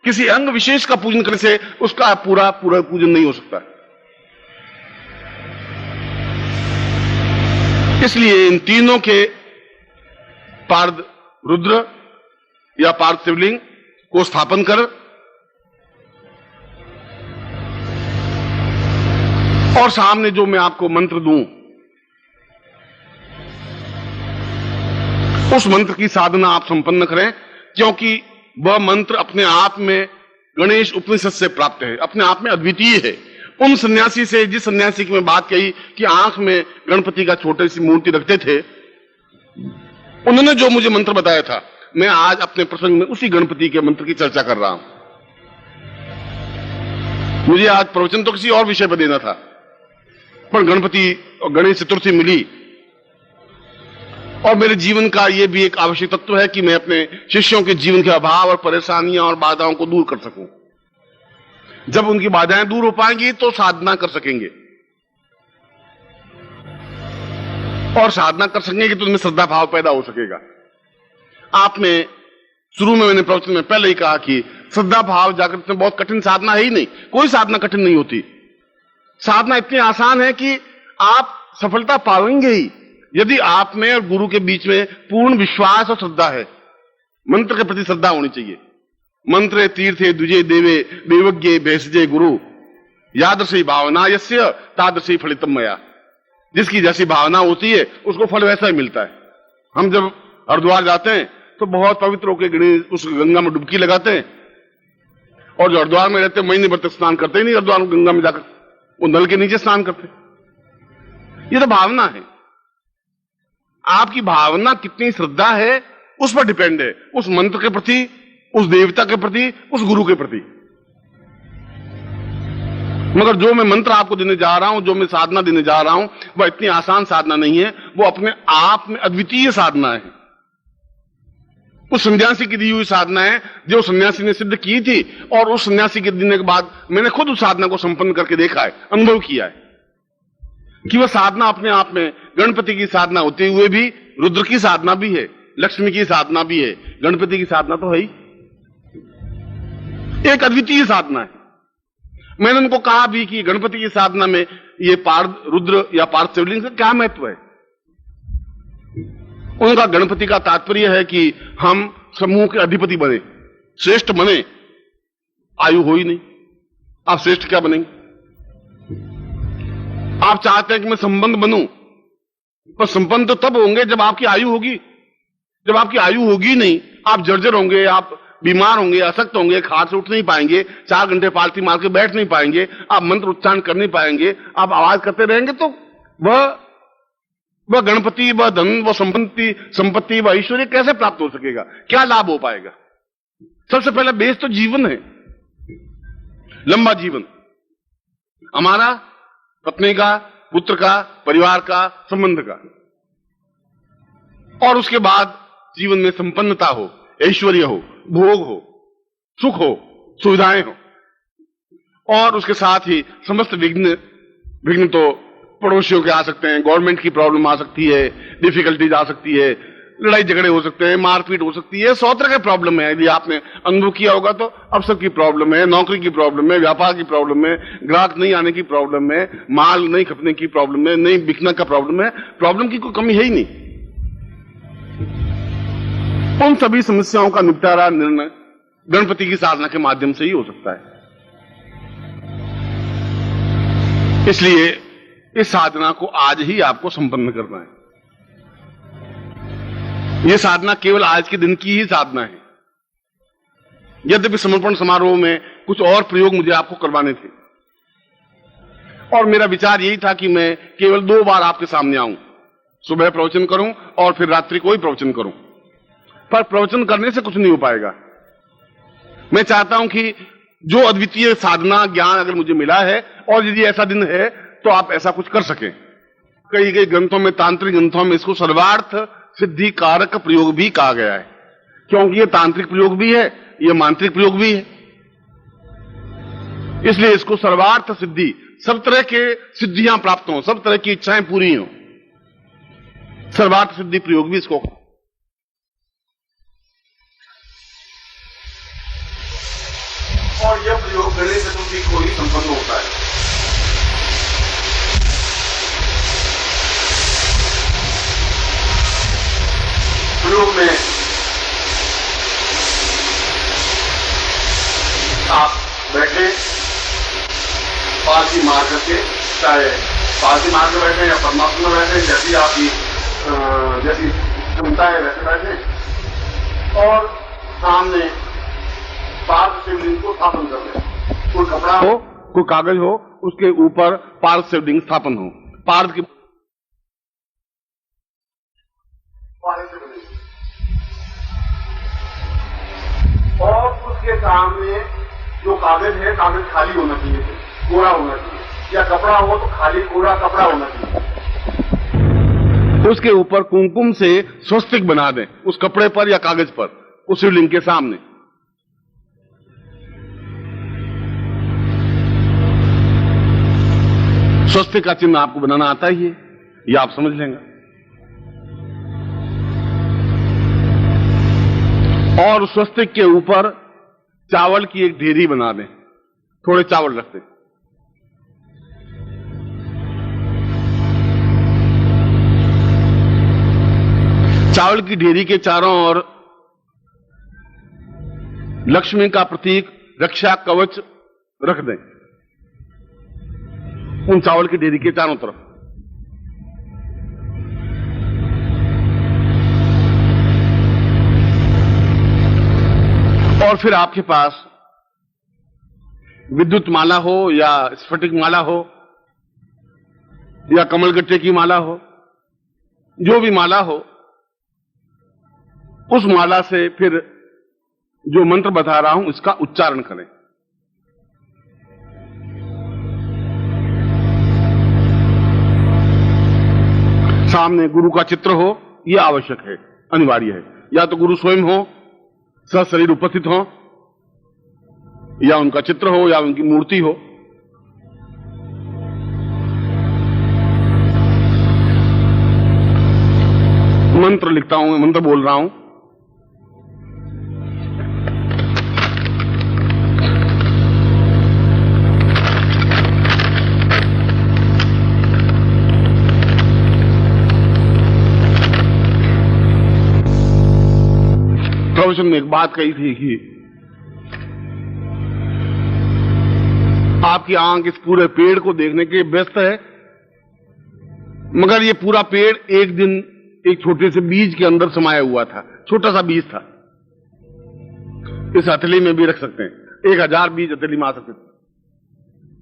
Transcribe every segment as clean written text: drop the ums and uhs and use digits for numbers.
किसी अंग विशेष का पूजन करने से उसका पूरा पूरा पूजन नहीं हो सकता। इसलिए इन तीनों के पार्थ रुद्र या पार्थ शिवलिंग को स्थापन कर और सामने जो मैं आपको मंत्र दूं, उस मंत्र की साधना आप संपन्न करें, क्योंकि वह मंत्र अपने आप में गणेश उपनिषद से प्राप्त है, अपने आप में अद्वितीय है। उन सन्यासी से, जिस सन्यासी की मैं बात कही कि आंख में गणपति का छोटी सी मूर्ति रखते थे, उन्होंने जो मुझे मंत्र बताया था, मैं आज अपने प्रसंग में उसी गणपति के मंत्र की चर्चा कर रहा हूं। मुझे आज प्रवचन तो किसी और विषय पर देना था, पर गणपति और गणेश चतुर्थी मिली और मेरे जीवन का यह भी एक आवश्यक तत्व है कि मैं अपने शिष्यों के जीवन के अभाव और परेशानियां और बाधाओं को दूर कर सकूं। जब उनकी बाधाएं दूर हो पाएंगी तो साधना कर सकेंगे, और साधना कर सकेंगे तो उनमें श्रद्धा भाव पैदा हो सकेगा। आपने शुरू में, मैंने प्रवचन में पहले ही कहा कि श्रद्धा भाव जागृत में बहुत कठिन साधना है ही नहीं। कोई साधना कठिन नहीं होती। साधना इतनी आसान है कि आप सफलता पाएंगे ही यदि आप में और गुरु के बीच में पूर्ण विश्वास और श्रद्धा है। मंत्र के प्रति श्रद्धा होनी चाहिए। मंत्रे तीर्थे द्विजे देवे देवज्ञे भेषजे गुरु यादृशी भावना यस्य तादृशी फलितम मया। जिसकी जैसी भावना होती है उसको फल वैसा ही मिलता है। हम जब हरिद्वार जाते हैं तो बहुत पवित्र होकर गणेश उस गंगा में डुबकी लगाते हैं, और जो हरिद्वार में रहते महीने भर तक स्नान करते ही नहीं हरिद्वार में गंगा में जाकर, वो नल के नीचे स्नान करते। ये तो भावना है। आपकी भावना कितनी श्रद्धा है उस पर डिपेंड है, उस मंत्र के प्रति, उस देवता के प्रति, उस गुरु के प्रति। मगर जो मैं मंत्र आपको देने जा रहा हूं, जो मैं साधना देने जा रहा हूं, वह इतनी आसान साधना नहीं है। वो अपने आप में अद्वितीय साधना है। उस सन्यासी की दी हुई साधना है जो सन्यासी ने सिद्ध की थी, और उस सन्यासी के देने के बाद मैंने खुद उस साधना को संपन्न करके देखा है, अनुभव किया है कि वह साधना अपने आप में गणपति की साधना होते हुए भी रुद्र की साधना भी है, लक्ष्मी की साधना भी है, गणपति की साधना तो है ही, एक अद्वितीय साधना है। मैंने उनको कहा भी कि गणपति की साधना में ये पार्थ रुद्र या पार्थ शिवलिंग का क्या महत्व है। उनका गणपति का तात्पर्य है कि हम समूह के अधिपति बने, श्रेष्ठ बने। आयु हो ही नहीं, आप श्रेष्ठ क्या बनेंगे। आप चाहते हैं कि मैं संबंध बनूं, पर संबंध तो तब होंगे जब आपकी आयु होगी। जब आपकी आयु होगी नहीं, आप जर्जर होंगे, आप बीमार होंगे, असक्त होंगे, खाट से उठ नहीं पाएंगे, 4 घंटे पालती मार के बैठ नहीं पाएंगे, आप मंत्र उच्चारण कर नहीं पाएंगे, आप आवाज करते रहेंगे, तो वह गणपति, वह धन, वह संपत्ति, वह ऐश्वर्य कैसे प्राप्त हो सकेगा, क्या लाभ हो पाएगा। सबसे पहला बेस तो जीवन है, लंबा जीवन, हमारा पत्नी का, पुत्र का, परिवार का, संबंध का, और उसके बाद जीवन में संपन्नता हो, ऐश्वर्य हो, भोग हो, सुख हो, सुविधाएं हो, और उसके साथ ही समस्त विघ्न तो पड़ोसियों के आ सकते हैं, गवर्नमेंट की प्रॉब्लम आ सकती है, डिफिकल्टीज आ सकती है, लड़ाई झगड़े हो सकते हैं, मारपीट हो सकती है, 100 तरह के प्रॉब्लम है। यदि आपने अनुभव किया होगा तो अवसर की प्रॉब्लम है, नौकरी की प्रॉब्लम है, व्यापार की प्रॉब्लम है, ग्राहक नहीं आने की प्रॉब्लम है, माल नहीं खपने की प्रॉब्लम है, नहीं बिकने का प्रॉब्लम है। प्रॉब्लम की कोई कमी है ही नहीं। उन सभी समस्याओं का निपटारा, निर्णय गणपति की साधना के माध्यम से ही हो सकता है। इसलिए इस साधना को आज ही आपको संपन्न करना है। यह साधना केवल आज के दिन की ही साधना है। यद्यपि समर्पण समारोह में कुछ और प्रयोग मुझे आपको करवाने थे, और मेरा विचार यही था कि मैं केवल 2 बार आपके सामने आऊं, सुबह प्रवचन करूं और फिर रात्रि को ही प्रवचन करूं। पर प्रवचन करने से कुछ नहीं हो पाएगा। मैं चाहता हूं कि जो अद्वितीय साधना ज्ञान अगर मुझे मिला है, और यदि ऐसा दिन है तो आप ऐसा कुछ कर सकें। कई ग्रंथों में, तांत्रिक ग्रंथों में इसको सर्वार्थ सिद्धि कारक प्रयोग भी कहा गया है, क्योंकि यह तांत्रिक प्रयोग भी है, यह मांत्रिक प्रयोग भी है। इसलिए इसको सर्वार्थ सिद्धि, सब तरह के सिद्धियां प्राप्त हों, सब तरह की इच्छाएं पूरी हों, सर्वार्थ सिद्धि प्रयोग भी इसको। और यह प्रयोग गणेश चतुर्थी को ही संपन्न होता है। प्रयोग में आप बैठे, पालकी मार करके, चाहे पालकी मार के बैठे या परमात्मा में बैठे, जैसी आपकी जैसी क्षमता है वैसे बैठे, और सामने पार्थ शिवलिंग को स्थापन कर लें। कोई कपड़ा हो, कोई कागज हो, उसके ऊपर पार्थ शिवलिंग स्थापन हो। पार्थ की और उसके सामने जो कागज है, कागज खाली होना चाहिए, कोरा होना चाहिए, या कपड़ा हो तो खाली कोरा कपड़ा होना चाहिए। उसके ऊपर कुमकुम से स्वस्तिक बना दें, उस कपड़े पर या कागज पर, उस शिवलिंग के सामने। स्वस्तिक का चिन्ह आपको बनाना आता ही है, यह आप समझ लेंगे। और स्वस्तिक के ऊपर चावल की एक ढेरी बना दें, थोड़े चावल रख दें। चावल की ढेरी के चारों ओर लक्ष्मी का प्रतीक रक्षा कवच रख दें, उन चावल की ढेरी के चारों तरफ। और फिर आपके पास विद्युत माला हो या स्फटिक माला हो या कमलगट्टे की माला हो, जो भी माला हो, उस माला से फिर जो मंत्र बता रहा हूं इसका उच्चारण करें। सामने गुरु का चित्र हो, यह आवश्यक है, अनिवार्य है। या तो गुरु स्वयं हो, सशरीर उपस्थित हो, या उनका चित्र हो, या उनकी मूर्ति हो। मंत्र लिखता हूं, मंत्र बोल रहा हूं। प्रवचन में एक बात कही थी कि आपकी आंख इस पूरे पेड़ को देखने के लिए व्यस्त है, मगर ये पूरा पेड़ एक दिन एक छोटे से बीज के अंदर समाया हुआ था। छोटा सा बीज था, इस हथेली में भी रख सकते हैं, 1000 बीज हथेली में आ सकते थे,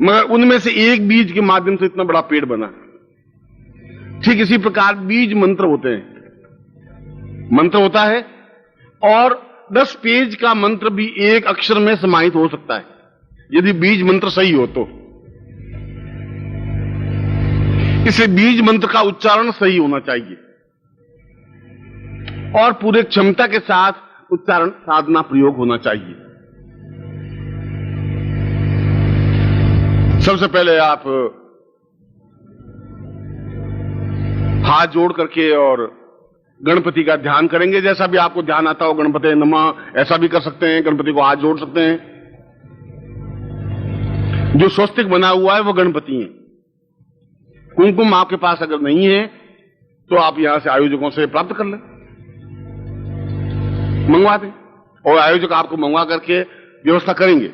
मगर उनमें से एक बीज के माध्यम से इतना बड़ा पेड़ बना। ठीक इसी प्रकार बीज मंत्र होते हैं, मंत्र होता है, और 10 पेज का मंत्र भी एक अक्षर में समाहित हो सकता है, यदि बीज मंत्र सही हो तो। इसे बीज मंत्र का उच्चारण सही होना चाहिए और पूरे क्षमता के साथ उच्चारण साधना प्रयोग होना चाहिए। सबसे पहले आप हाथ जोड़ करके और गणपति का ध्यान करेंगे, जैसा भी आपको ध्यान आता हो। गणपति नमः ऐसा भी कर सकते हैं, गणपति को हाथ जोड़ सकते हैं। जो स्वस्तिक बना हुआ है वो गणपति है। कुमकुम आपके पास अगर नहीं है तो आप यहां से आयोजकों से प्राप्त कर लें, मंगवा दें, और आयोजक आपको मंगवा करके व्यवस्था करेंगे।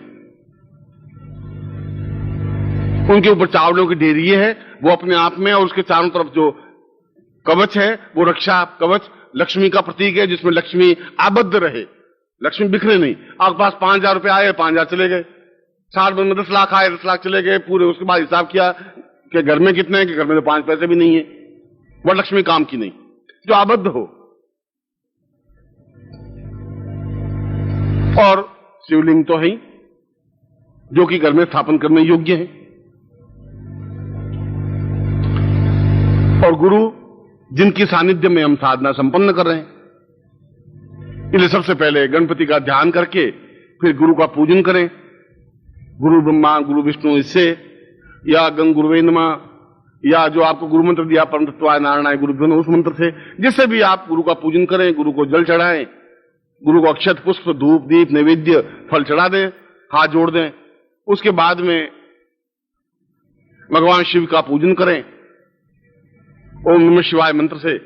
उनके ऊपर चावलों की ढेरी है, वो अपने आप में, और उसके चारों तरफ जो कवच है वो रक्षा कवच लक्ष्मी का प्रतीक है, जिसमें लक्ष्मी आबद्ध रहे, लक्ष्मी बिखरे नहीं। आपके पास 5000 रुपए आए, 5000 चले गए, 60 में 10 लाख आए, 10 लाख चले गए पूरे। उसके बाद हिसाब किया कि घर में कितने हैं, कि घर में तो 5 पैसे भी नहीं है, वो लक्ष्मी काम की नहीं, जो आबद्ध हो। और शिवलिंग तो है जो कि घर में स्थापन करने योग्य है। और गुरु जिनकी सानिध्य में हम साधना संपन्न कर रहे हैं, इसलिए सबसे पहले गणपति का ध्यान करके फिर गुरु का पूजन करें। गुरु ब्रह्मा गुरु विष्णु इससे, या गंग गुरुवे नमः, या जो आपको गुरु मंत्र दिया परम तत्वाय नारायणाय गुरुभ्यो नमः, उस मंत्र से, जिससे भी आप गुरु का पूजन करें। गुरु को जल चढ़ाएं, गुरु को अक्षत पुष्प धूप दीप नैवेद्य फल चढ़ा दें, हाथ जोड़ दें। उसके बाद में भगवान शिव का पूजन करें ओम नमः शिवाय मंत्र से।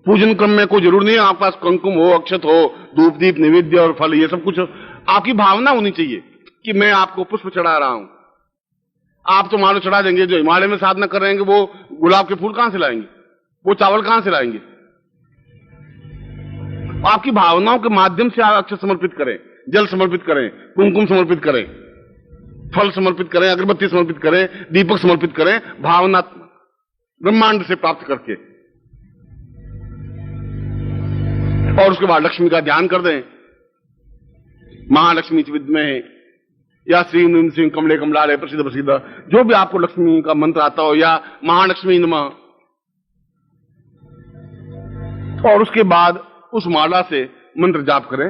पूजन क्रम में कोई जरूर नहीं है आपके पास कुमकुम हो, अक्षत हो, धूप दीप नैवेद्य और फल, ये सब कुछ आपकी भावना होनी चाहिए कि मैं आपको पुष्प चढ़ा रहा हूं। आप तो मानो चढ़ा देंगे, जो हिमालय में साधना कर रहे हैं वो गुलाब के फूल कहां से लाएंगे, वो चावल कहां से लाएंगे। आपकी भावनाओं के माध्यम से आप अक्षत समर्पित करें, जल समर्पित करें, कुमकुम समर्पित करें, फल समर्पित करें, अगरबत्ती समर्पित करें, दीपक समर्पित करें, भावनात्मक ब्रह्मांड से प्राप्त करके। और उसके बाद लक्ष्मी का ध्यान कर दें। महालक्ष्मी च विद्महे या श्री नीम सिंह कमले कमलालय प्रसिद्ध प्रसिद्ध, जो भी आपको लक्ष्मी का मंत्र आता हो, या महालक्ष्मी नमः। और उसके बाद उस माला से मंत्र जाप करें।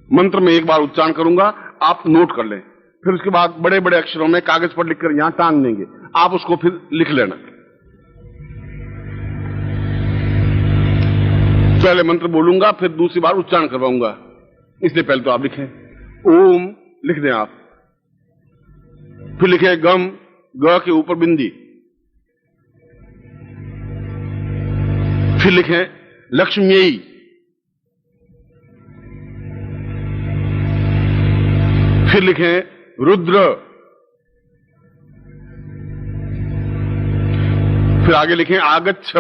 मंत्र में एक बार उच्चारण करूंगा, आप नोट कर लें। फिर उसके बाद बड़े बड़े अक्षरों में कागज पर लिखकर यहां टांग देंगे, आप उसको फिर लिख लेना। पहले मंत्र बोलूंगा, फिर दूसरी बार उच्चारण करवाऊंगा, इसलिए पहले तो आप लिखें। ओम लिख दें आप, फिर लिखें गम, ग के ऊपर बिंदी, फिर लिखें लक्ष्मी, फिर लिखें रुद्र, फिर आगे लिखें आगच्छ,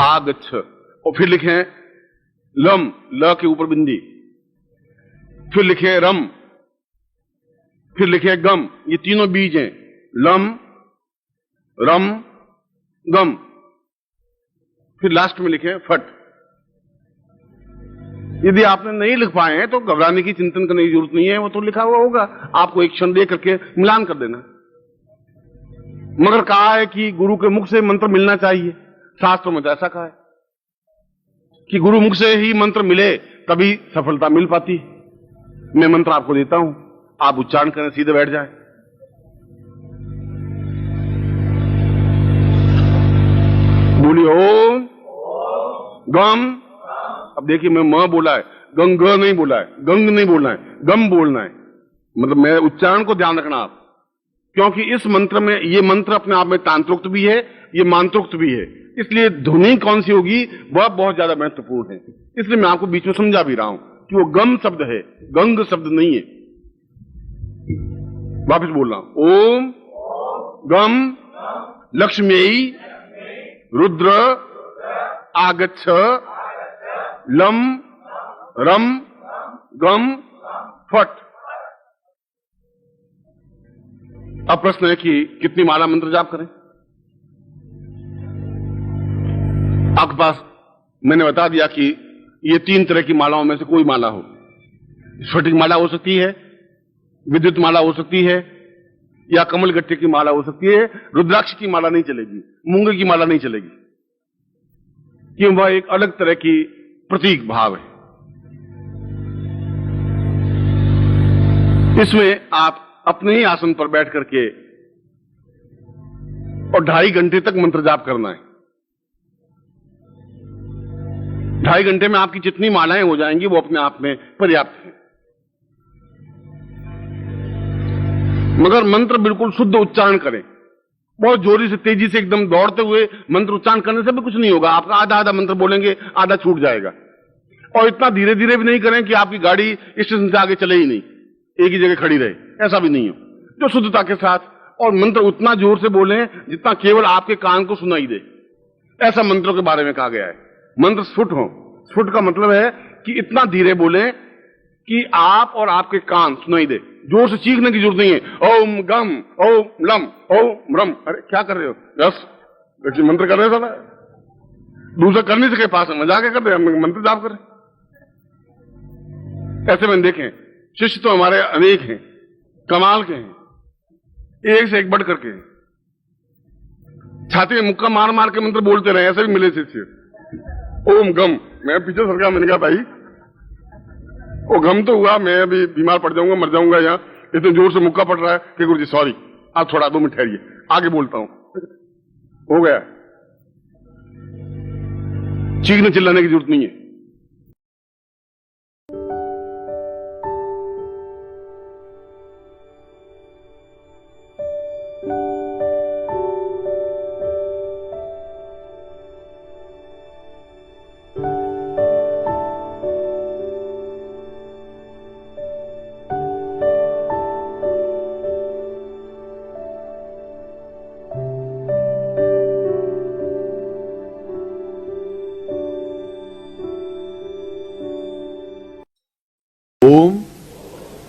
आगच्छ, और फिर लिखें लम, ल के ऊपर बिंदी, फिर लिखें रम, फिर लिखें गम। ये तीनों बीज हैं, लम, रम, गम। फिर लास्ट में लिखें फट। यदि आपने नहीं लिख पाए हैं तो घबराने की, चिंतन करने की जरूरत नहीं है, वो तो लिखा हुआ होगा, आपको एक क्षण दे करके मिलान कर देना। मगर कहा है कि गुरु के मुख से मंत्र मिलना चाहिए, शास्त्रों में तो ऐसा कहा है कि गुरु मुख से ही मंत्र मिले तभी सफलता मिल पाती। मैं मंत्र आपको देता हूं, आप उच्चारण करें, सीधे बैठ जाए। बोलिए ओम गम। अब देखिए मैं म बोला है, गंग नहीं बोला है, गंग नहीं बोलना है, गम बोलना है। मतलब मैं उच्चारण को ध्यान रखना आप, क्योंकि इस मंत्र में, ये मंत्र अपने आप में तांत्रोक्त भी है, ये मंत्रोक्त भी है, इसलिए ध्वनि कौन सी होगी वह बहुत ज्यादा महत्वपूर्ण है। इसलिए मैं आपको बीच में समझा भी रहा हूं कि वो गम शब्द है, गंग शब्द नहीं है। वापस बोल रहा हूं, ओम गम लक्ष्मी रुद्र आगच्छ लम रम गम फट। अब प्रश्न है कि कितनी माला मंत्र जाप करें। आपके पास मैंने बता दिया कि ये 3 तरह की मालाओं में से कोई माला हो। स्फटिक माला हो सकती है, विद्युत माला हो सकती है, या कमल गट्टे की माला हो सकती है। रुद्राक्ष की माला नहीं चलेगी, मूंगे की माला नहीं चलेगी, क्यों? वह एक अलग तरह की प्रतीक भाव है। इसमें आप अपने ही आसन पर बैठ करके और 2.5 घंटे तक मंत्र जाप करना है। 2.5 घंटे में आपकी जितनी मालाएं हो जाएंगी वो अपने आप में पर्याप्त है। मगर मंत्र बिल्कुल शुद्ध उच्चारण करें। बहुत जोरी से, तेजी से, एकदम दौड़ते हुए मंत्र उच्चारण करने से भी कुछ नहीं होगा। आपका आधा आधा मंत्र बोलेंगे, आधा छूट जाएगा। और इतना धीरे धीरे भी नहीं करें कि आपकी गाड़ी स्टेशन से आगे चले ही नहीं, एक ही जगह खड़ी रहे, ऐसा भी नहीं हो। जो शुद्धता के साथ, और मंत्र उतना जोर से बोलें जितना केवल आपके कान को सुनाई दे। ऐसा मंत्रों के बारे में कहा गया है। मंत्र स्फुट हो। स्फुट का मतलब है कि इतना धीरे बोलें कि आप और आपके कान सुनाई दे। जोर से चीखने की जरूरत नहीं है। ओम गम ओम लम ओम रम। अरे क्या कर रहे हो? बस मंत्र कर रहे हो, दूसरा कर नहीं सके, पास मजाक कर रहे हैं, मंत्र जाप कर रहे। ऐसे में देखें, शिष्य तो हमारे अनेक हैं, कमाल के हैं, एक से एक बढ़ करके छाती में मुक्का मार मार के मंत्र बोलते रहे। ऐसे भी मिले शिष्य। ओम गम, मैं पीछे सरकार, मैंने कहा भाई वो गम तो हुआ, मैं अभी बीमार पड़ जाऊंगा, मर जाऊंगा, यहाँ इतने जोर से मुक्का पड़ रहा है कि गुरु जी सॉरी, आप थोड़ा 2 मिनट ठहरिए, आगे बोलता हूं। हो गया। चीखने चिल्लाने की जरूरत नहीं है।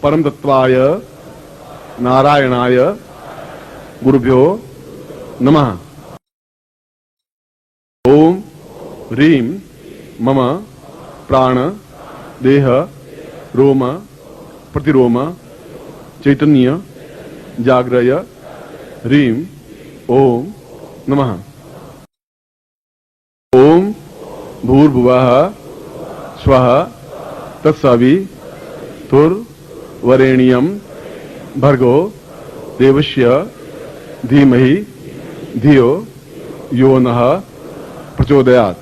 परम तत्वाय नारायणाय गुरुभ्यो नमः। ओम ह्रीं मम प्राण देह रोम प्रतिरोम चैतन्य जाग्रय ह्रीं ओम नमः। ओम भूर्भुवः स्वः तत्सवितुर्वरेण्यं भर्गो देवस्य धीमहि धियो यो नः प्रचोदयात्।